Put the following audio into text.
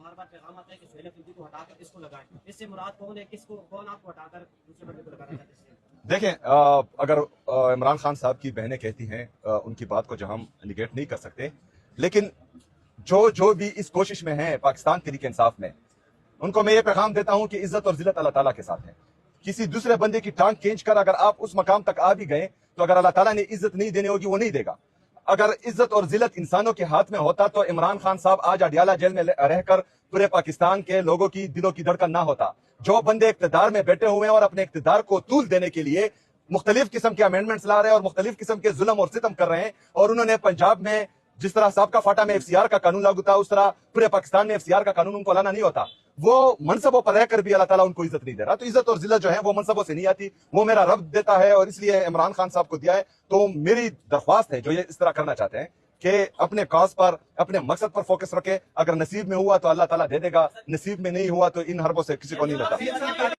بار بار پیغام آتا ہے کہ سہیل افریدی کو ہٹا کر اس کو لگائیں، اس سے مراد کون ہے؟ کون آپ کو ہٹا کر دوسرے بندے کو لگانا چاہتے ہیں؟ دیکھیں اگر عمران خان صاحب کی بہنیں کہتی ہیں ان کی بات کو جو ہم نگیٹ نہیں کر سکتے، لیکن جو بھی اس کوشش میں ہیں پاکستان تحریک انصاف میں، ان کو میں یہ پیغام دیتا ہوں کہ عزت اور ذلت اللہ تعالیٰ کے ساتھ ہے. کسی دوسرے بندے کی ٹانگ کھینچ کر اگر آپ اس مقام تک آ بھی گئے تو اگر اللہ تعالیٰ نے عزت نہیں دینی ہوگی وہ نہیں دے گا. اگر عزت اور ذلت انسانوں کے ہاتھ میں ہوتا تو عمران خان صاحب آج اڈیالہ جیل میں رہ کر پورے پاکستان کے لوگوں کی دلوں کی دھڑکن نہ ہوتا. جو بندے اقتدار میں بیٹھے ہوئے ہیں اور اپنے اقتدار کو طول دینے کے لیے مختلف قسم کے امینڈمنٹس لا رہے ہیں اور مختلف قسم کے ظلم اور ستم کر رہے ہیں، اور انہوں نے پنجاب میں جس طرح سابقہ فاٹا میں FCR کا قانون لاگو تھا اس طرح پورے پاکستان میں FCR کا قانون ان کو لانا نہیں ہوتا. وہ منصبوں پر رہ کر بھی اللہ تعالیٰ ان کو عزت نہیں دے رہا. تو عزت اور ذلت جو ہے وہ منصبوں سے نہیں آتی، وہ میرا رب دیتا ہے، اور اس لیے عمران خان صاحب کو دیا ہے. تو میری درخواست ہے جو یہ اس طرح کرنا چاہتے ہیں کہ اپنے کاز پر، اپنے مقصد پر فوکس رکھے. اگر نصیب میں ہوا تو اللہ تعالیٰ دے دے گا، نصیب میں نہیں ہوا تو ان حربوں سے کسی کو نہیں لگتا.